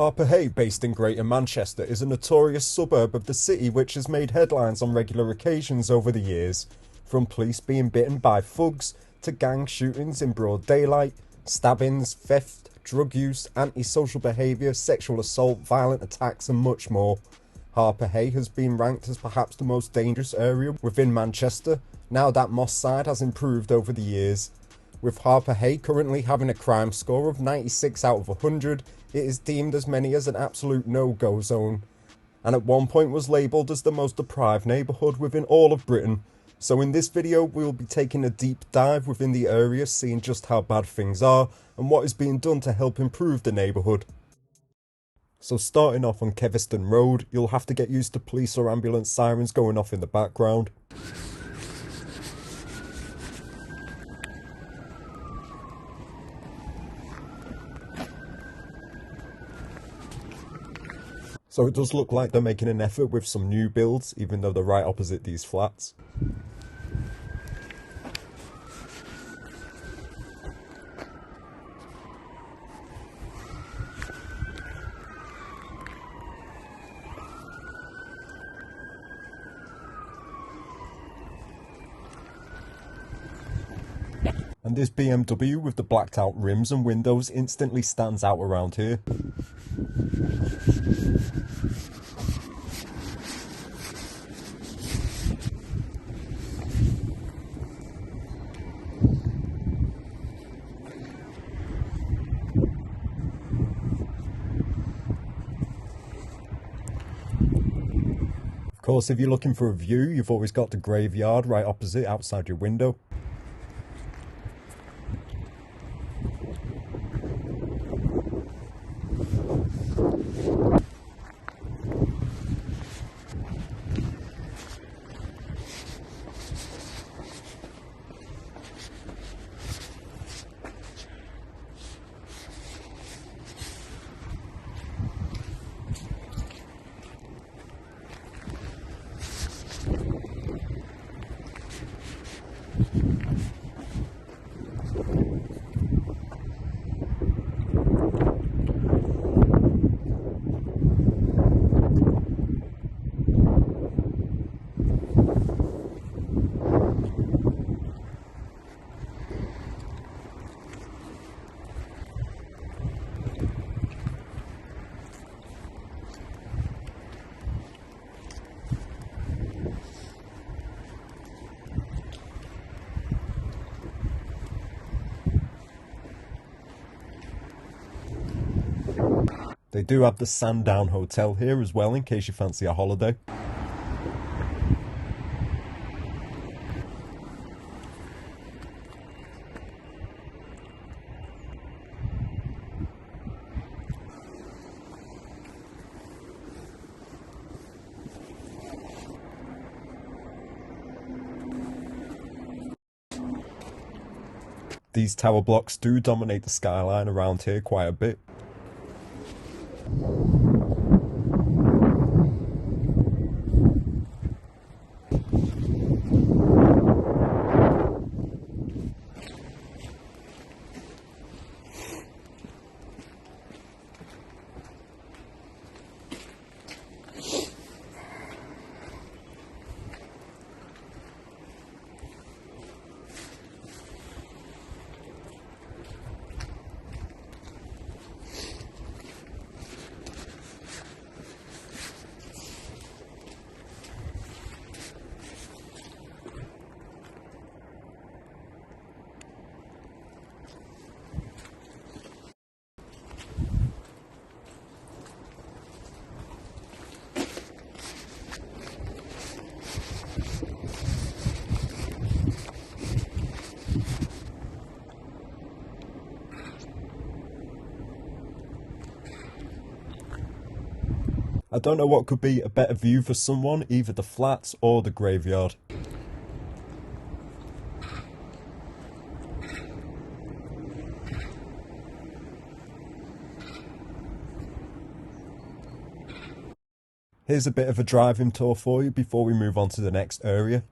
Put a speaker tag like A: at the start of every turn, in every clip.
A: Harpurhey, based in Greater Manchester, is a notorious suburb of the city which has made headlines on regular occasions over the years, from police being bitten by thugs to gang shootings in broad daylight, stabbings, theft, drug use, antisocial behaviour, sexual assault, violent attacks and much more. Harpurhey has been ranked as perhaps the most dangerous area within Manchester, now that Moss Side has improved over the years. With Harpurhey currently having a crime score of 96 out of 100, it is deemed as many as an absolute no-go zone, and at one point was labelled as the most deprived neighbourhood within all of Britain. So in this video we will be taking a deep dive within the area, seeing just how bad things are and what is being done to help improve the neighbourhood. So starting off on Keviston Road, you'll have to get used to police or ambulance sirens going off in the background. So it does look like they're making an effort with some new builds, even though they're right opposite these flats. And this BMW with the blacked out rims and windows instantly stands out around here. Of course, if you're looking for a view, you've always got the graveyard right opposite outside your window. They do have the Sandown Hotel here as well, in case you fancy a holiday. These tower blocks do dominate the skyline around here quite a bit. I don't know what could be a better view for someone, either the flats or the graveyard. Here's a bit of a driving tour for you before we move on to the next area.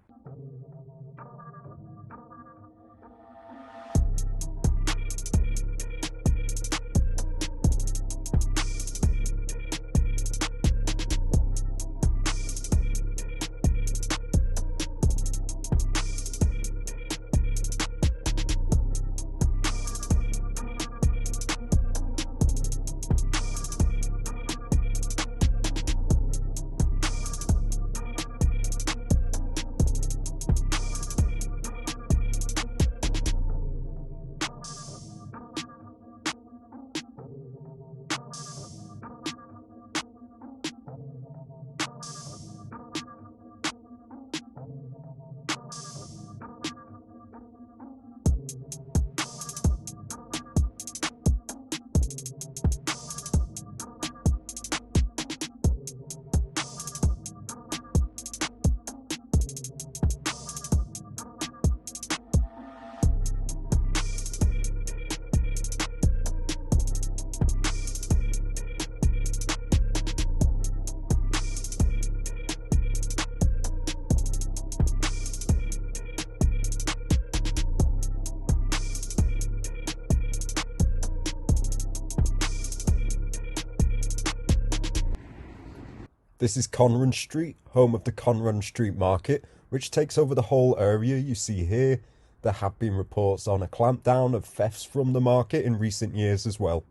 A: This is Conran Street, home of the Conran Street Market, which takes over the whole area you see here. There have been reports on a clampdown of thefts from the market in recent years as well.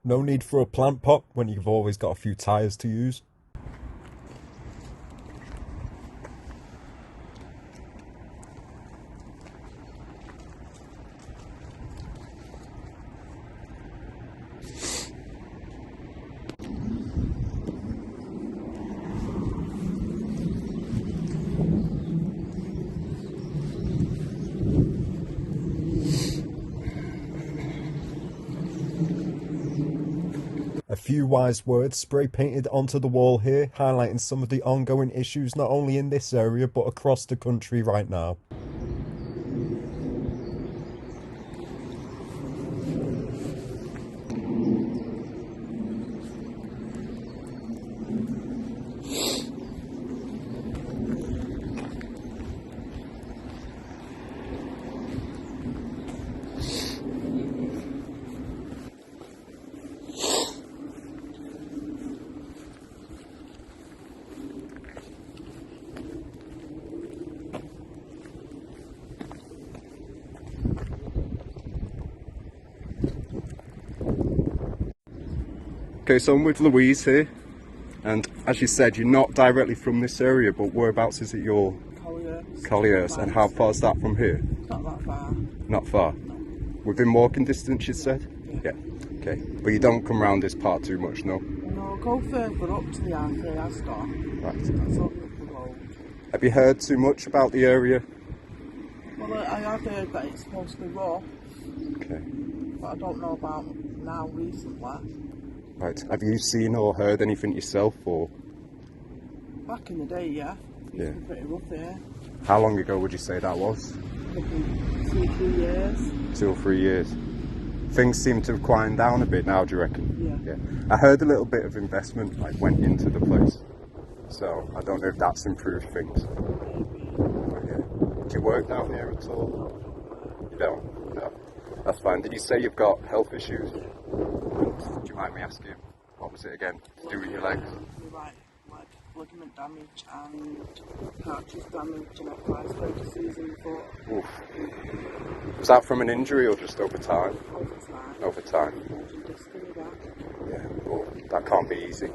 A: No need for a plant pot when you've always got a few tyres to use. A few wise words spray painted onto the wall here, highlighting some of the ongoing issues not only in this area but across the country right now. Okay, so I'm with Louise here, and as you said, you're not directly from this area, but whereabouts is it your... Colliers. And how far is that from here?
B: Not that far.
A: Not far?
B: No.
A: Within walking distance, you said?
B: Yeah.
A: Okay, but you don't come around this part too much, no?
B: No, go further up to the Harpurhey iston.
A: Right.
B: That's up the road.
A: Have you heard too much about the area?
B: Well, I have heard that it's supposed to be rough,
A: Okay.
B: but I don't know about now recently.
A: Right. Have you seen or heard anything yourself, or...?
B: Back in the day, yeah. It used to be pretty rough here.
A: How long ago would you say that was?
B: Probably 2-3 years.
A: 2 or 3 years. Things seem to have quieted down a bit now, do you reckon?
B: Yeah.
A: I heard a little bit of investment went into the place, so I don't know if that's improved things. But yeah. Do you work down here at all? You don't? No. That's fine. Did you say you've got health issues? Do you mind me asking? What was it again? To do with your legs?
B: Right, like ligament damage and cartilage damage and arthritis disease in the foot.
A: Oof. Was that from an injury or just over time?
B: Over time.
A: Over time.
B: And disc in the back.
A: Yeah, well, that can't be easy.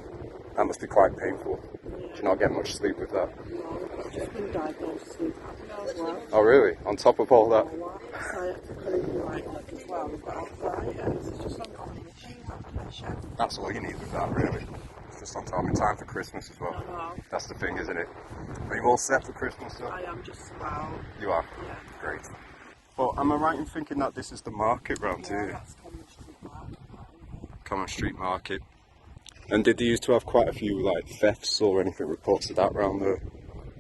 A: That must be quite painful. Do you not get much sleep with that?
B: No, I've just been diagnosed with sleep apnea as well.
A: Oh really? On top of all that?
B: Sciatically right leg as well. We've got arthritis. It's just ongoing issues after the show.
A: That's all you need with that, really. It's just on time in time for Christmas as well.
B: I know.
A: That's the thing, isn't it? Are you all set for Christmas, though?
B: I am just about.
A: You are?
B: Yeah.
A: Great. Well, am I right in thinking that this is the market round
B: Yeah,
A: here?
B: that's Common Street Market.
A: Common Street Market. And did they used to have quite a few, thefts or anything reports of that round there?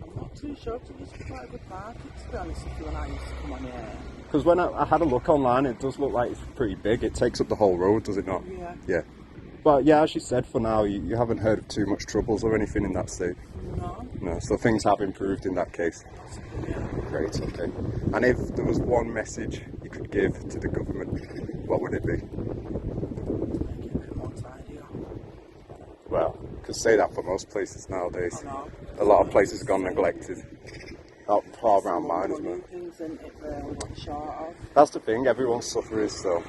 B: I'm not too sure. It used to be quite a good market, to be honest, if you and I used to come on here.
A: Because when I had a look online, it does look like it's pretty big. It takes up the whole road, does it not?
B: Yeah.
A: Yeah. But yeah, as you said, for now, you haven't heard of too much troubles or anything in that state?
B: No.
A: No, so things have improved in that case.
B: Yeah.
A: Great, okay. And if there was one message you could give to the government, what would it be?
B: Make it a bit more tidy up.
A: Well, you could say that for most places nowadays.
B: I know.
A: A lot of places have gone neglected. Out far around mine, isn't it?
B: Things in it really got short of.
A: That's the thing, everyone's suffering, so.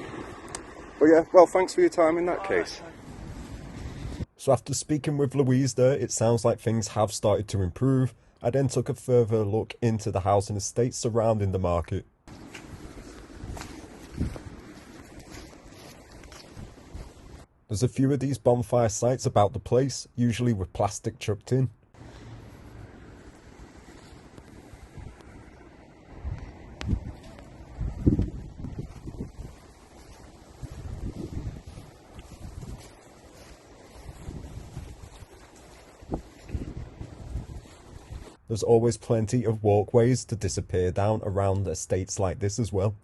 A: But yeah, well, thanks for your time in that case. So after speaking with Louise there, it sounds like things have started to improve. I then took a further look into the housing estates surrounding the market. There's a few of these bonfire sites about the place, usually with plastic chucked in. There's always plenty of walkways to disappear down around estates like this as well.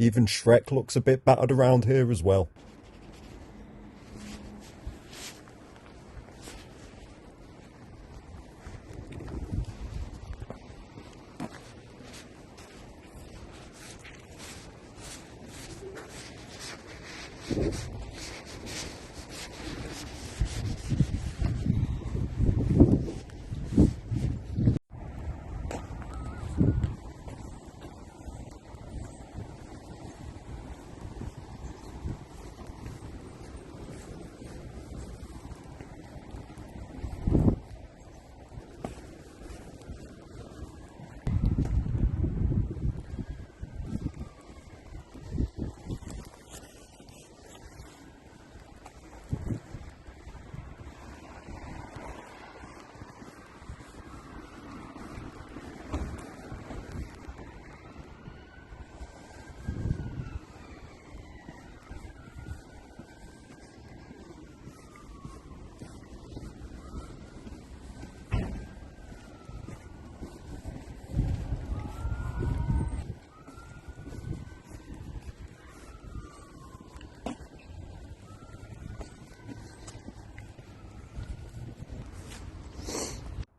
A: Even Shrek looks a bit battered around here as well.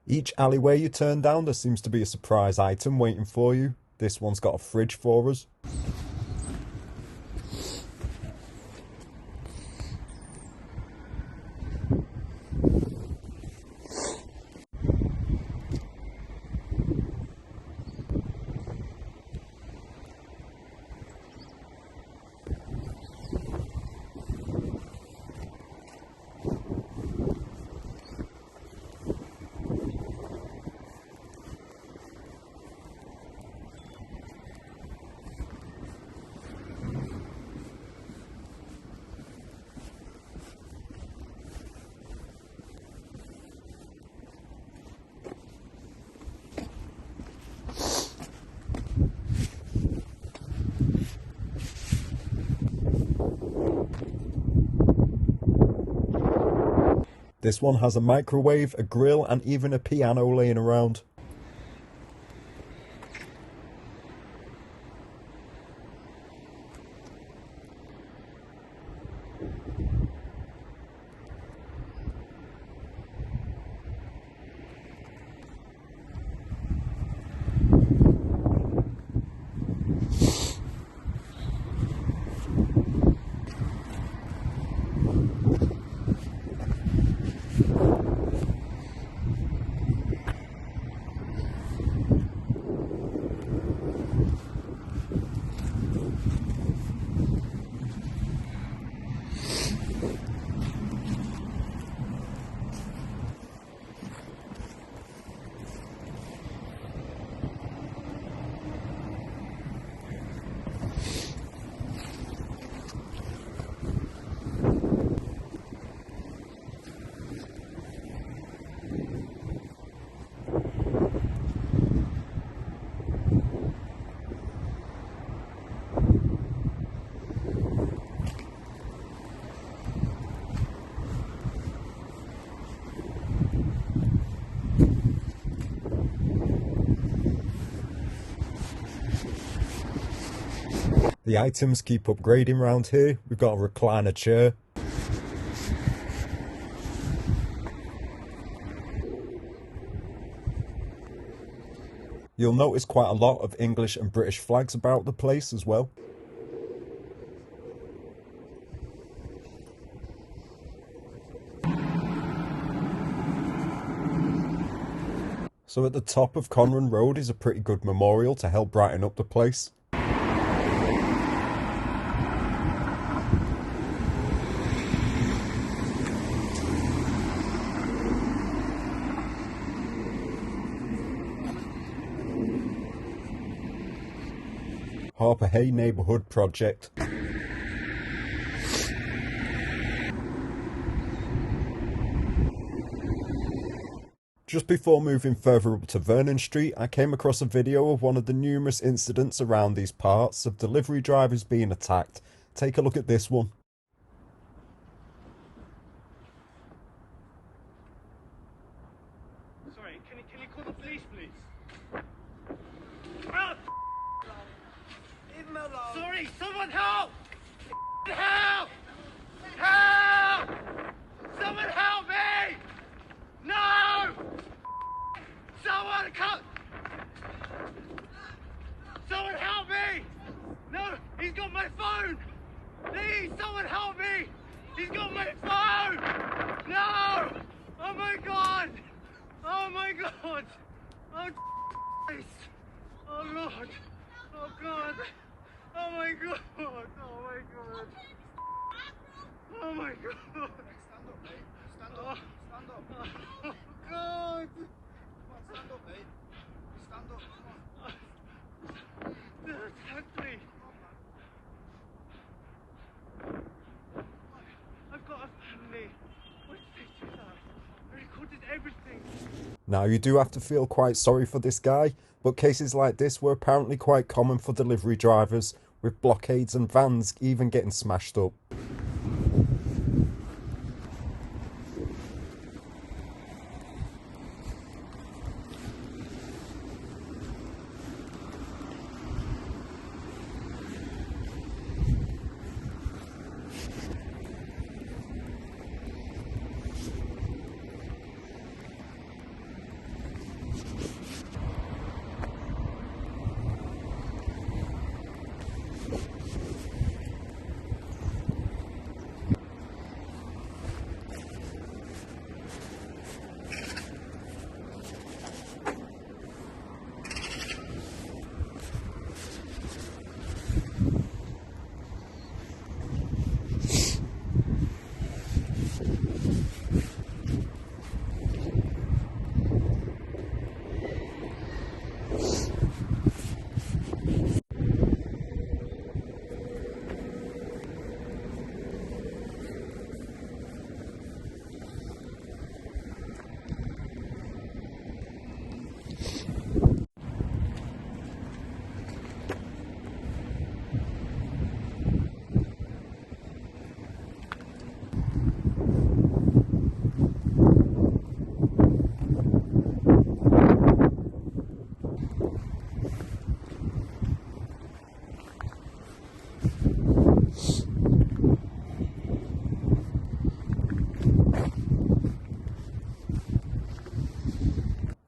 A: Each alleyway you turn down, there seems to be a surprise item waiting for you. This one's got a fridge for us. This one has a microwave, a grill, and even a piano laying around. The items keep upgrading round here. We've got a recliner chair. You'll notice quite a lot of English and British flags about the place as well. So at the top of Conran Road is a pretty good memorial to help brighten up the place. Harpurhey Neighbourhood project. Just before moving further up to Vernon Street, I came across a video of one of the numerous incidents around these parts of delivery drivers being attacked. Take a look at this one.
C: Sorry, can you call the police, please? Ah, leave him alone. Sorry. Someone help! Help! Help! Someone help me! No! Someone come! Someone help me! No, he's got my phone! Please, someone help me! He's got my phone! No! Oh my god! Oh my god! Oh Christ! Oh Lord! Oh God! Oh my god! Oh my god! Oh my god!
D: Stand up, mate. Stand up. Stand up.
C: Oh God!
D: Come on, stand up, mate. Stand up. Come on.
C: Touch me! I've got a family. What did they do that? I recorded everything.
A: Now, you do have to feel quite sorry for this guy, but cases like this were apparently quite common for delivery drivers, with blockades and vans even getting smashed up.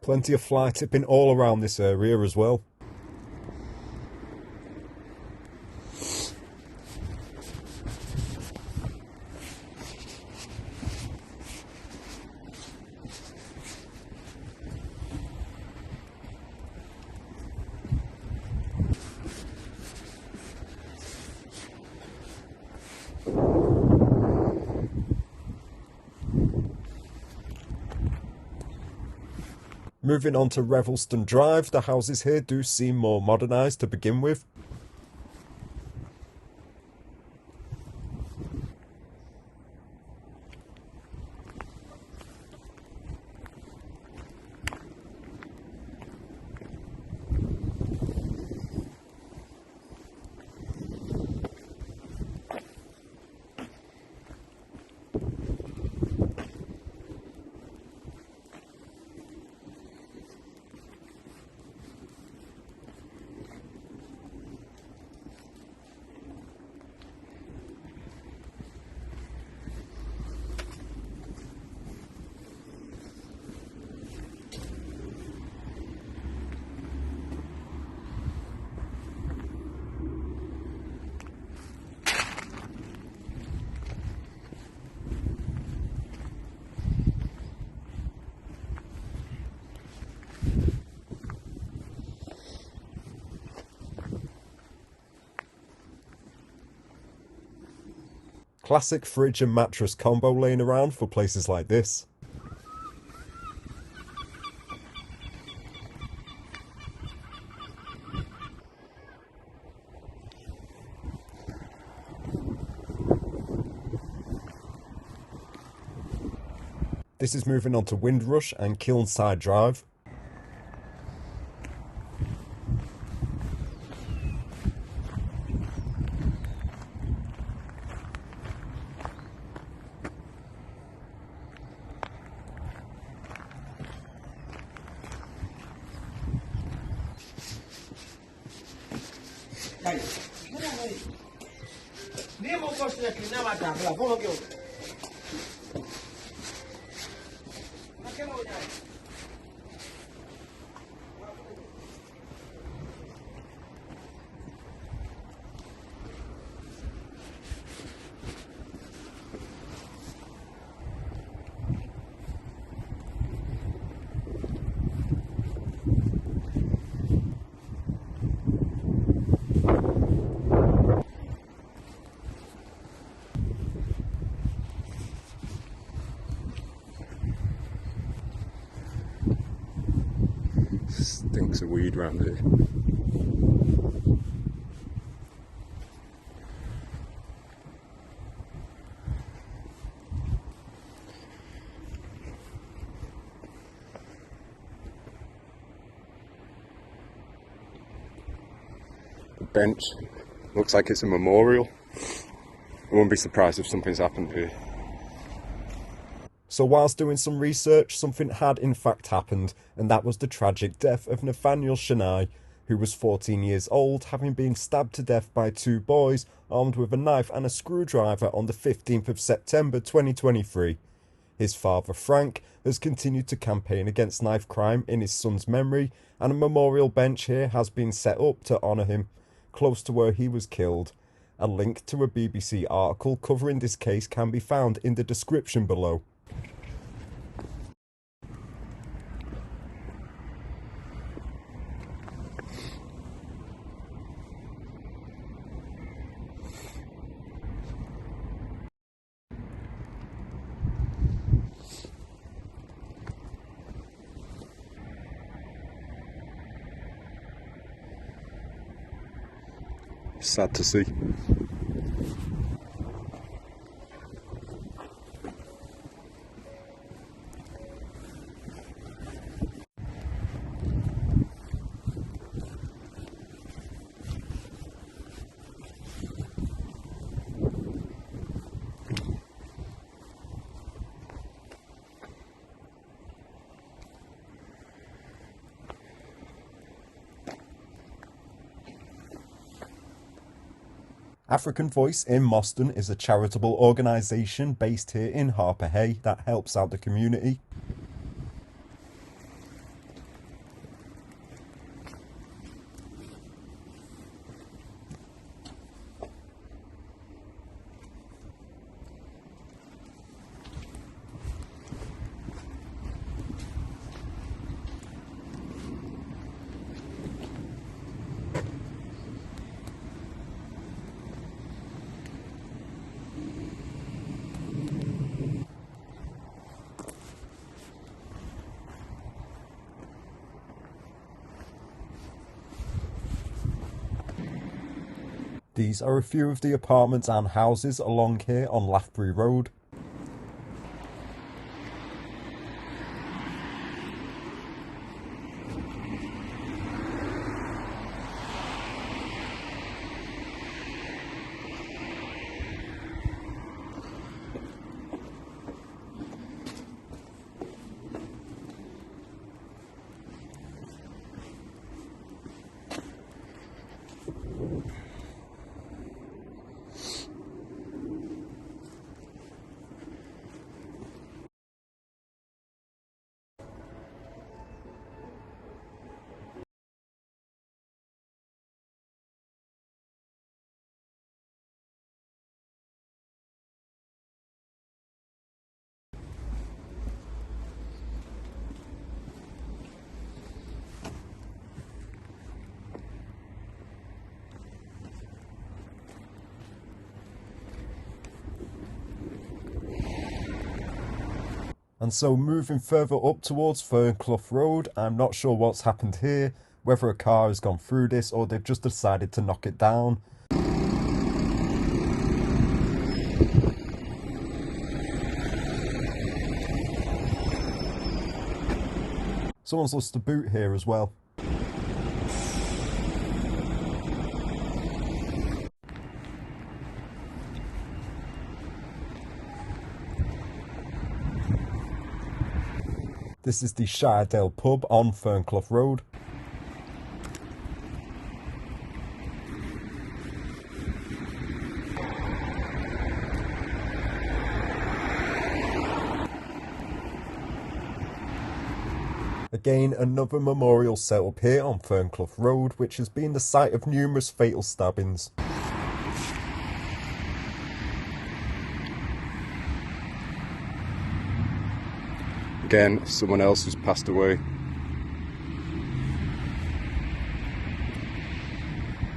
A: Plenty of fly tipping all around this area as well. Moving on to Revelon Drive, the houses here do seem more modernised to begin with. Classic fridge and mattress combo laying around for places like this. This is moving on to Windrush and Kilnside Drive. Stinks of weed around here. The bench looks like it's a memorial. I won't be surprised if something's happened here. So whilst doing some research, something had in fact happened, and that was the tragic death of Nathaniel Shania, who was 14 years old, having been stabbed to death by two boys armed with a knife and a screwdriver on the 15th of September 2023. His father, Frank, has continued to campaign against knife crime in his son's memory, and a memorial bench here has been set up to honour him, close to where he was killed. A link to a BBC article covering this case can be found in the description below. Sad to see. African Voice in Moston is a charitable organisation based here in Harpurhey that helps out the community. These are a few of the apartments and houses along here on Harpurhey Road. And so moving further up towards Fernclough Road, I'm not sure what's happened here, whether a car has gone through this or they've just decided to knock it down. Someone's lost a boot here as well. This is the Shiredale pub on Fernclough Road. Again, another memorial set up here on Fernclough Road, which has been the site of numerous fatal stabbings. Again, someone else who's passed away.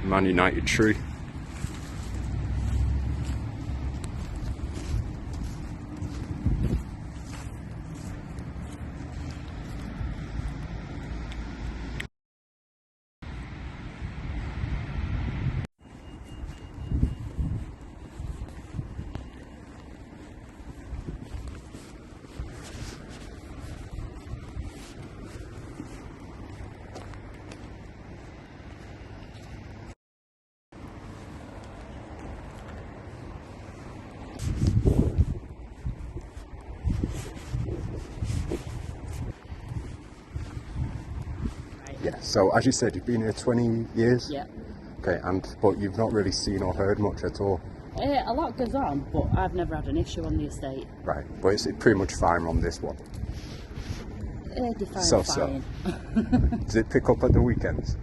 A: Man United tree. Yeah, so as you said, you've been here 20 years?
E: Yeah.
A: Okay, but you've not really seen or heard much at all?
E: A lot goes on, but I've never had an issue on the estate.
A: Right, but it's pretty much fine on this one?
E: Define
A: So.
E: fine.
A: Does it pick up at the weekends?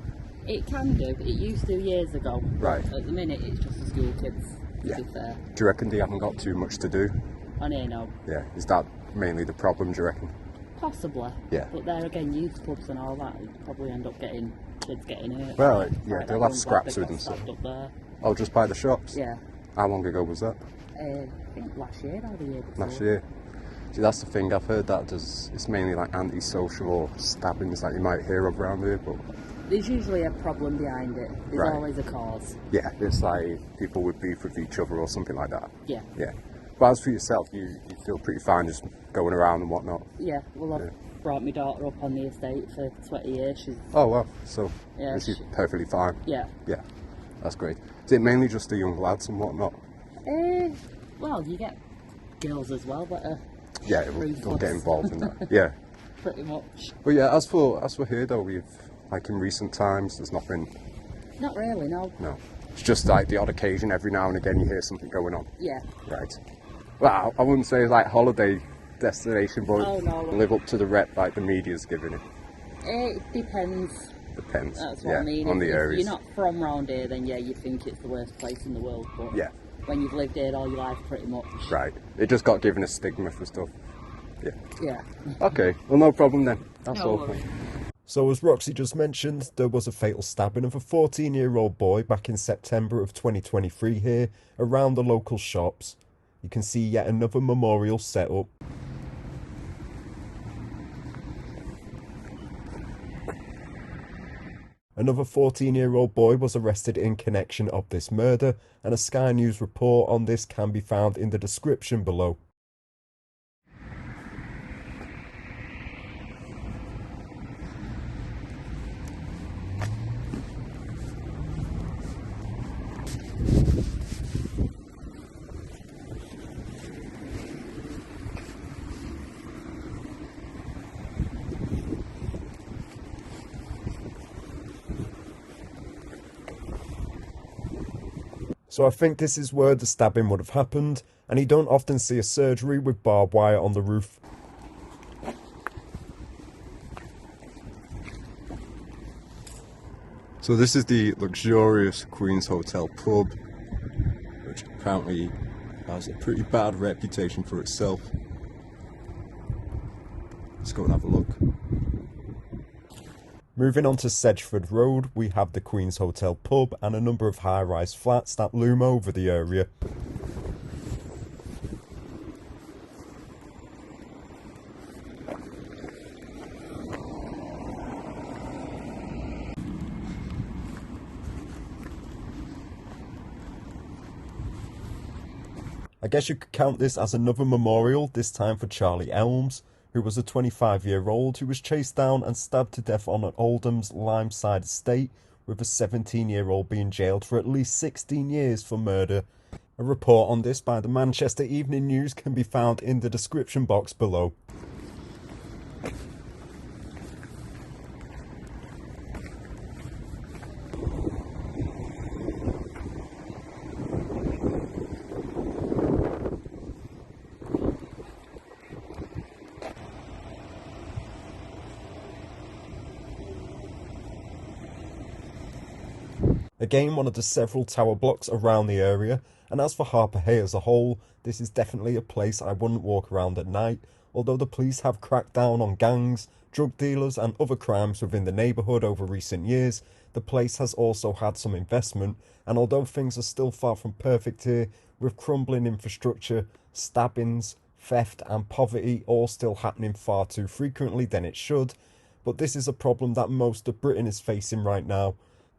E: It can do. It used to years ago.
A: Right.
E: At the minute, it's just the school kids, to be fair.
A: Do you reckon they haven't got too much to do?
E: On here, no.
A: Yeah, is that mainly the problem, do you reckon?
E: Possibly.
A: Yeah.
E: But there again, youth clubs and all that, you probably end up getting kids getting hurt.
A: Well,
E: Like
A: yeah,
E: that
A: they'll have
E: young
A: scraps
E: lad
A: with
E: that
A: them.
E: got stabbed up there.
A: Oh, just by the shops?
E: Yeah.
A: How long ago was that?
E: I think last year or the year before.
A: Last year. See, that's the thing, I've heard that it's mainly like antisocial or stabbings that you might hear of around here, but
E: There's usually a problem behind it. There's
A: Right.
E: always a cause.
A: yeah, it's like people would beef with each other or something like that.
E: Yeah.
A: Yeah. But as for yourself, you feel pretty fine just going around and whatnot?
E: Yeah. Well, I've brought my daughter up on the estate for 20 years. She's
A: Oh, well, so
E: Yeah,
A: she's perfectly fine.
E: yeah.
A: Yeah, that's great. Is it mainly just the young lads and whatnot?
E: Well, you get girls as well, but
A: Yeah, don't
E: Ruthless.
A: get involved in that. Yeah.
E: pretty much.
A: But yeah, as for here though, we've, like in recent times, there's nothing,
E: Not really, no.
A: no. It's just like the odd occasion, every now and again you hear something going on.
E: Yeah.
A: Right. Well, I wouldn't say like holiday destination, but
E: Oh, no.
A: live up to the rep like the media's giving it.
E: It depends.
A: Depends.
E: That's what
A: yeah,
E: I mean.
A: on
E: If
A: the areas.
E: you're not from round here, then yeah, you think it's the worst place in the world. But
A: Yeah.
E: when you've lived here all your life, pretty much.
A: Right. It just got given a stigma for stuff. Yeah.
E: Yeah.
A: Okay. Well, no problem then. That's
E: No
A: all.
E: worries.
A: So as Roxy just mentioned, there was a fatal stabbing of a 14-year-old boy back in September of 2023 here around the local shops. You can see yet another memorial set up. Another 14-year-old boy was arrested in connection of this murder, and a Sky News report on this can be found in the description below. So I think this is where the stabbing would have happened, and you don't often see a surgery with barbed wire on the roof. So this is the luxurious Queen's Hotel pub, which apparently has a pretty bad reputation for itself. Let's go and have a look. Moving on to Sedgeford Road, we have the Queen's Hotel pub and a number of high-rise flats that loom over the area. I guess you could count this as another memorial, this time for Charlie Elms, who was a 25-year-old who was chased down and stabbed to death on an Oldham's Limeside estate, with a 17-year-old being jailed for at least 16 years for murder. A report on this by the Manchester Evening News can be found in the description box below. Again, one of the several tower blocks around the area, and as for Harpurhey as a whole, this is definitely a place I wouldn't walk around at night, although the police have cracked down on gangs, drug dealers and other crimes within the neighbourhood over recent years. The place has also had some investment, and although things are still far from perfect here, with crumbling infrastructure, stabbings, theft and poverty all still happening far too frequently than it should, but this is a problem that most of Britain is facing right now.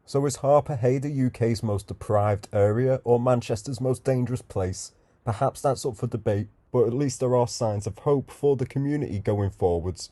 A: So is Harpurhey the UK's most deprived area or Manchester's most dangerous place? Perhaps that's up for debate, but at least there are signs of hope for the community going forwards.